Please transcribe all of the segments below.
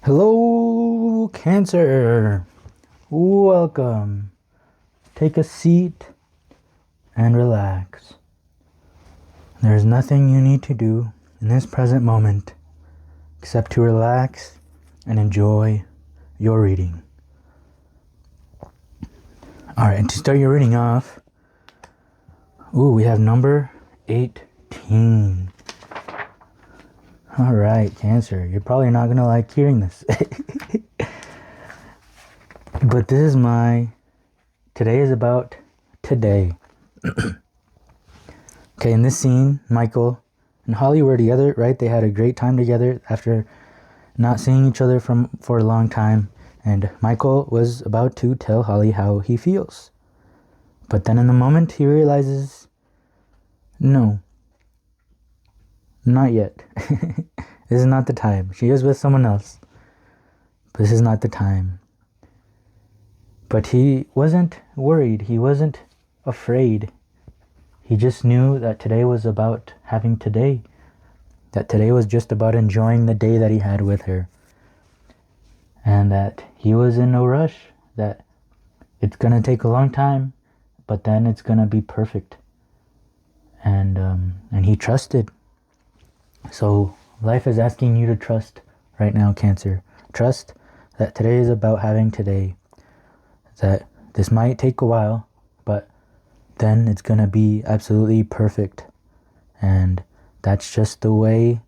Hello, Cancer. Welcome. Take a seat and relax. There's nothing you need to do in this present moment except to relax and enjoy your reading. Alright, and to start your reading off, we have number 18. Alright, Cancer, you're probably not going to like hearing this. But this is today is about today. Okay, in this scene, Michael and Holly were together, right? They had a great time together after not seeing each other for a long time. And Michael was about to tell Holly how he feels. But then in the moment, he realizes, no, not yet. This is not the time. She is with someone else. But this is not the time. But he wasn't worried. He wasn't afraid. He just knew that today was about having today. That today was just about enjoying the day that he had with her. And that he was in no rush. That it's going to take a long time, but then it's going to be perfect. And he trusted. So life is asking you to trust right now, Cancer. Trust that today is about having today. That this might take a while, but then it's going to be absolutely perfect. And that's just the way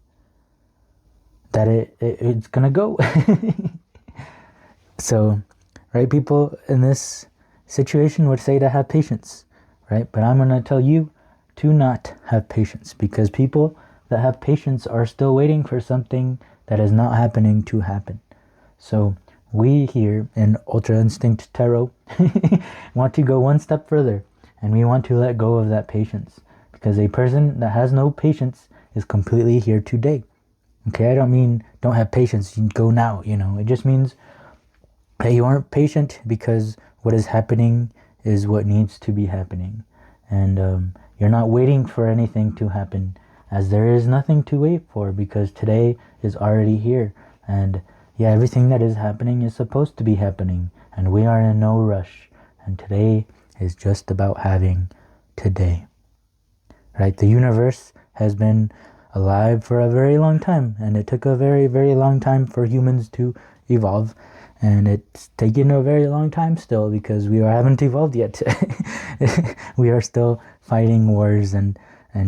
that it's going to go. So, right, people in this situation would say to have patience, right? But I'm going to tell you to not have patience, because people that have patience are still waiting for something that is not happening to happen. So we here in Ultra Instinct Tarot want to go one step further, and we want to let go of that patience, because a person that has no patience is completely here today. Okay, I don't mean don't have patience, you go now, it just means that you aren't patient because what is happening is what needs to be happening. And you're not waiting for anything to happen, as there is nothing to wait for, because today is already here. And yeah, everything that is happening is supposed to be happening, and we are in no rush. And today is just about having today. Right? The universe has been alive for a very long time, and it took a very, very long time for humans to evolve. And it's taken a very long time still, because we haven't evolved yet. We are still fighting wars and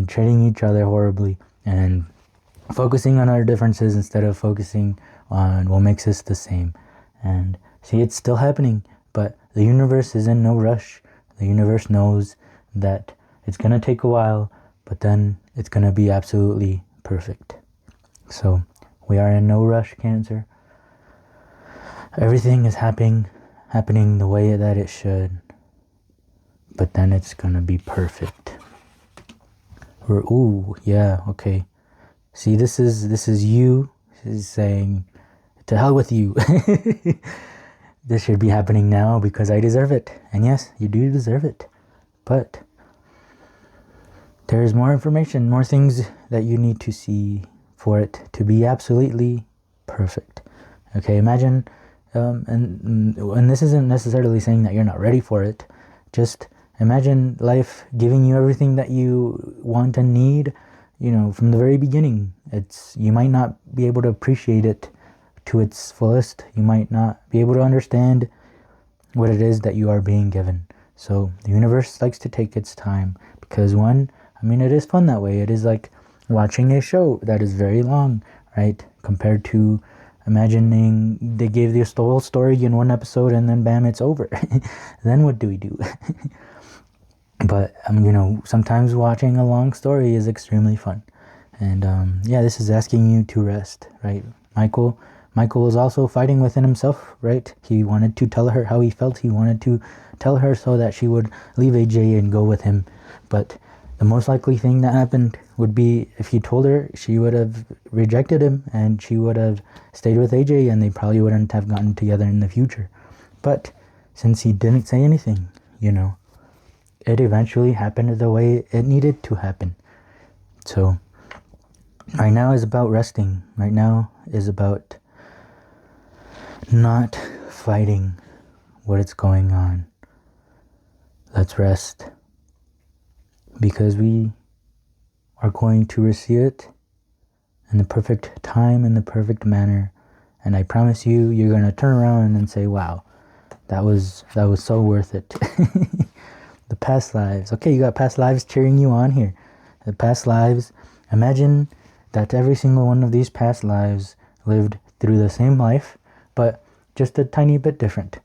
treating each other horribly, and focusing on our differences instead of focusing on what makes us the same. And see, it's still happening, but the universe is in no rush. The universe knows that it's going to take a while, but then it's going to be absolutely perfect. So we are in no rush, Cancer. Everything is happening the way that it should, but then it's going to be perfect. Yeah, okay. See, this is you. This is saying, to hell with you. This should be happening now because I deserve it. And yes, you do deserve it. But there's more information, more things that you need to see for it to be absolutely perfect. Okay, imagine, and this isn't necessarily saying that you're not ready for it. Just imagine life giving you everything that you want and need, from the very beginning. You might not be able to appreciate it to its fullest. You might not be able to understand what it is that you are being given. So the universe likes to take its time, because it is fun that way. It is like watching a show that is very long, right? Compared to imagining they gave the whole story in one episode and then bam, it's over. Then what do we do? But, sometimes watching a long story is extremely fun. And, this is asking you to rest, right? Michael was also fighting within himself, right? He wanted to tell her how he felt. He wanted to tell her so that she would leave AJ and go with him. But the most likely thing that happened would be if he told her, she would have rejected him and she would have stayed with AJ, and they probably wouldn't have gotten together in the future. But since he didn't say anything, it eventually happened the way it needed to happen. So right now is about resting. Right now is about not fighting what is going on. Let's rest, because we are going to receive it in the perfect time, in the perfect manner. And I promise you, you're going to turn around and say, wow, that was so worth it. The past lives. Okay, you got past lives cheering you on here. The past lives. Imagine that every single one of these past lives lived through the same life, but just a tiny bit different.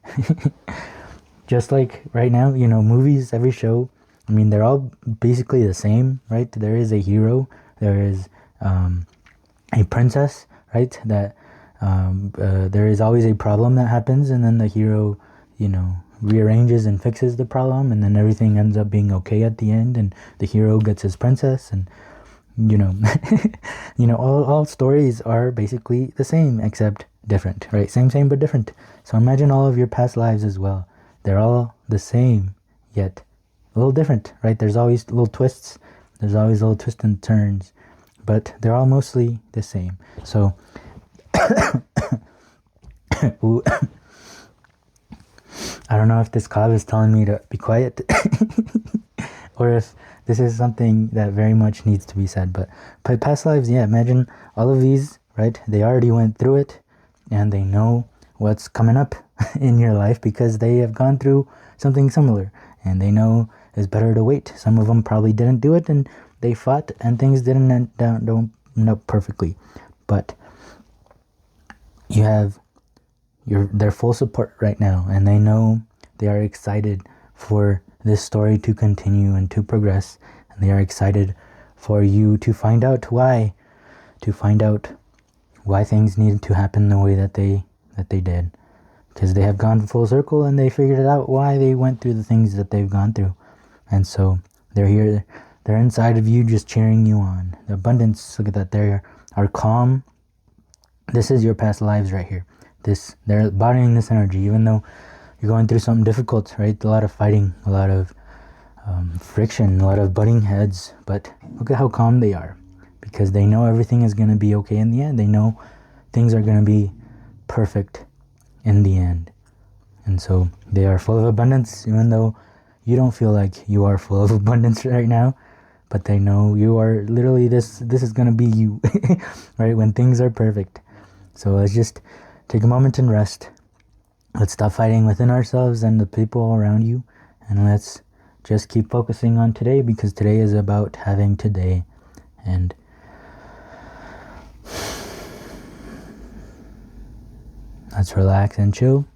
Just like right now, movies, every show, I mean, they're all basically the same, right? There is a hero, there is a princess, right? That there is always a problem that happens, and then the hero, rearranges and fixes the problem, and then everything ends up being okay at the end, and the hero gets his princess, and all stories are basically the same except different, right? Same but different. So imagine all of your past lives as well. They're all the same, yet a little different, right? There's always little twists, there's always little twists and turns, but they're all mostly the same. So ooh, I don't know if this cough is telling me to be quiet or if this is something that very much needs to be said. But past lives, yeah, imagine all of these, right? They already went through it, and they know what's coming up in your life because they have gone through something similar, and they know it's better to wait. Some of them probably didn't do it, and they fought, and things didn't end up perfectly. But you have their full support right now, and they know, they are excited for this story to continue and to progress, and they are excited for you to find out why things needed to happen the way that they did, because they have gone full circle and they figured it out why they went through the things that they've gone through. And so they're here, they're inside of you, just cheering you on. The abundance, look at that, they are calm. This is your past lives right here. They're embodying this energy, even though you're going through something difficult, right? A lot of fighting, a lot of friction, a lot of butting heads, but look at how calm they are, because they know everything is going to be okay in the end. They know things are going to be perfect in the end. And so they are full of abundance, even though you don't feel like you are full of abundance right now, but they know you are literally, this is going to be you, right? When things are perfect. So let's just take a moment and rest. Let's stop fighting within ourselves and the people around you, and let's just keep focusing on today, because today is about having today. And let's relax and chill.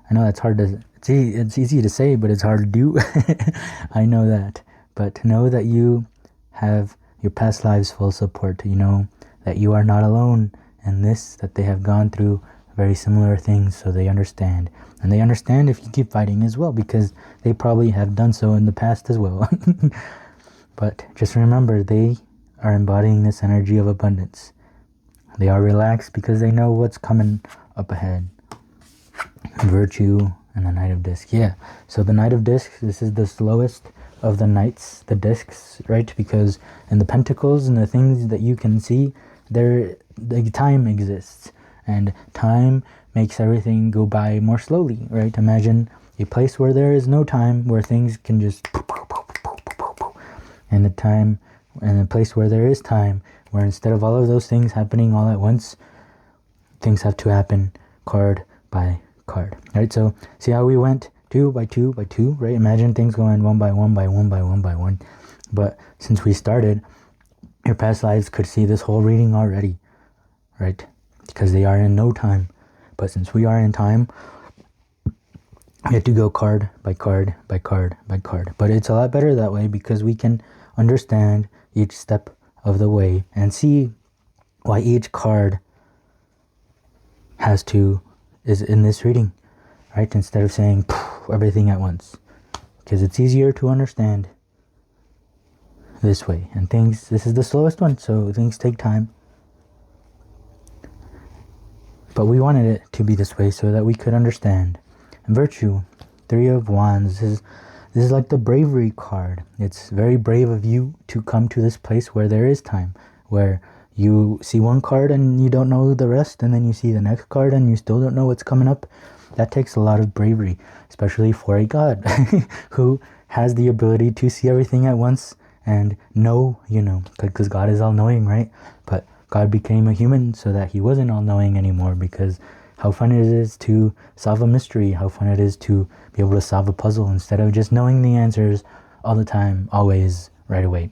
I know that's hard to, it's easy to say, but it's hard to do. I know that. But know that you have your past lives full support. You know that you are not alone in this, that they have gone through very similar things, so they understand. And they understand if you keep fighting as well, because they probably have done so in the past as well. But just remember, they are embodying this energy of abundance. They are relaxed because they know what's coming up ahead. Virtue and the Knight of Discs. Yeah, so the Knight of Discs, this is the slowest of the knights, the discs, right? Because in the pentacles and the things that you can see, the time exists, and time makes everything go by more slowly, right? Imagine a place where there is no time, where things can just, and a place where there is time, where instead of all of those things happening all at once, things have to happen card by card, right? So see how we went 2 by 2 by 2, right? Imagine things going 1 by 1 by 1 by 1 by 1. But since we started, your past lives could see this whole reading already, right? Because they are in no time. But since we are in time, we have to go card by card by card by card. But it's a lot better that way, because we can understand each step of the way and see why each card is in this reading, right? Instead of saying everything at once, because it's easier to understand this way. And this is the slowest one, so things take time. But we wanted it to be this way so that we could understand. And Virtue, 3 of Wands, this is like the bravery card. It's very brave of you to come to this place where there is time, where you see one card and you don't know the rest, and then you see the next card and you still don't know what's coming up. That takes a lot of bravery, especially for a god who has the ability to see everything at once and know, because God is all-knowing, right? But God became a human so that he wasn't all-knowing anymore, because how fun it is to solve a mystery, how fun it is to be able to solve a puzzle instead of just knowing the answers all the time, always, right away.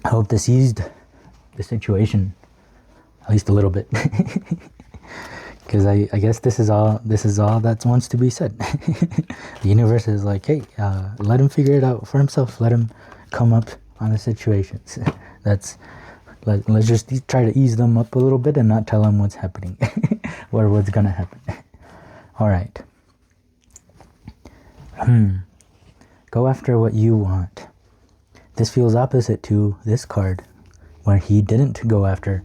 I hope this eased the situation at least a little bit, because I guess this is all that wants to be said. The universe is like, hey, let him figure it out for himself. Let him come up on the situations. Let's just try to ease them up a little bit and not tell them what's happening or what's gonna happen. All right. Go after what you want. This feels opposite to this card, where he didn't go after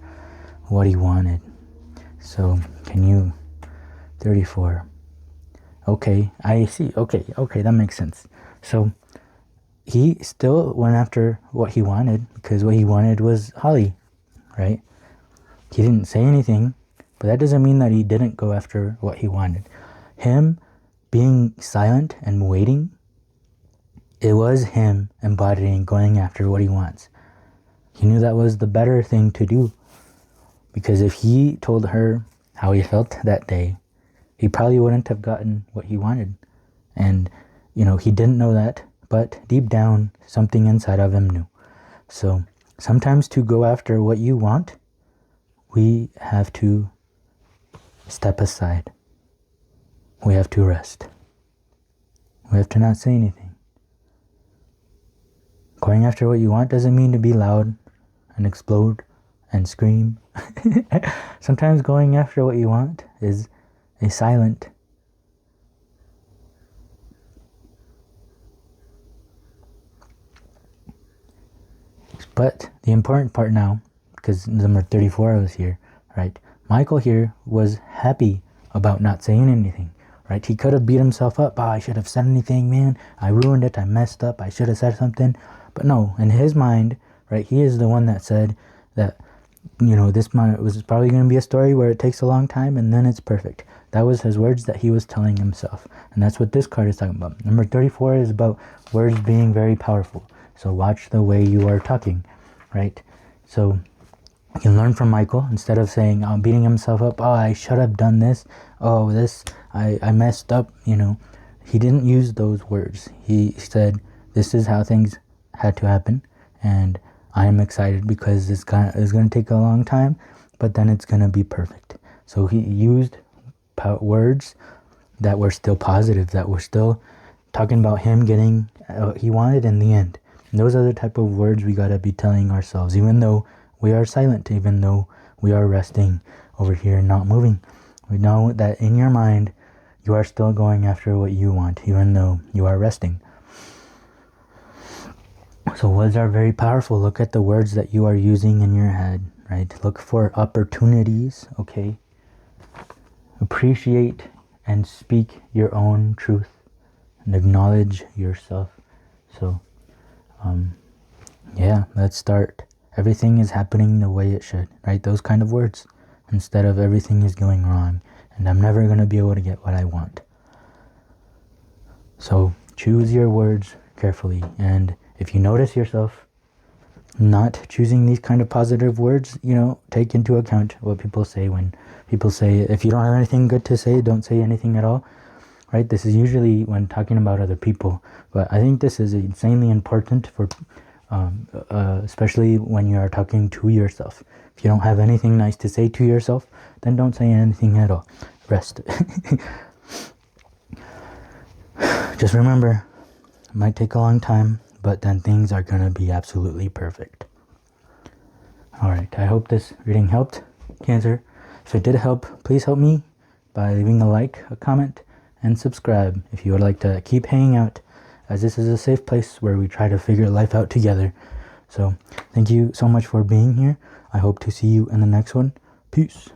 what he wanted. So, can you... 34. Okay, I see. Okay, that makes sense. So, he still went after what he wanted, because what he wanted was Holly, right? He didn't say anything, but that doesn't mean that he didn't go after what he wanted. Him being silent and waiting, it was him embodying going after what he wants. He knew that was the better thing to do, because if he told her how he felt that day, he probably wouldn't have gotten what he wanted. And, he didn't know that, but deep down, something inside of him knew. So sometimes to go after what you want, we have to step aside. We have to rest. We have to not say anything. Going after what you want doesn't mean to be loud and explode and scream. Sometimes going after what you want is a silent. But the important part now, because number 34 was here, right? Michael here was happy about not saying anything, right? He could have beat himself up. I should have said anything, man. I ruined it. I messed up. I should have said something. But no, in his mind, right, he is the one that said that, this was probably going to be a story where it takes a long time and then it's perfect. That was his words that he was telling himself. And that's what this card is talking about. Number 34 is about words being very powerful. So watch the way you are talking, right? So you can learn from Michael. Instead of saying, beating himself up, I should have done this. I messed up, He didn't use those words. He said, this is how things had to happen. And I am excited because it's going to take a long time, but then it's going to be perfect. So he used words that were still positive, that were still talking about him getting what he wanted in the end. And those are the type of words we got to be telling ourselves, even though we are silent, even though we are resting over here and not moving. We know that in your mind, you are still going after what you want, even though you are resting. So words are very powerful. Look at the words that you are using in your head, right? Look for opportunities, okay? Appreciate and speak your own truth and acknowledge yourself. So, let's start. Everything is happening the way it should, right? Those kind of words, instead of everything is going wrong and I'm never going to be able to get what I want. So choose your words carefully. And if you notice yourself not choosing these kind of positive words, take into account what people say when people say, if you don't have anything good to say, don't say anything at all, right? This is usually when talking about other people, but I think this is insanely important for, especially when you are talking to yourself. If you don't have anything nice to say to yourself, then don't say anything at all. Rest. Just remember, it might take a long time, but then things are going to be absolutely perfect. Alright, I hope this reading helped, Cancer. If it did help, please help me by leaving a like, a comment, and subscribe if you would like to keep hanging out, as this is a safe place where we try to figure life out together. So, thank you so much for being here. I hope to see you in the next one. Peace.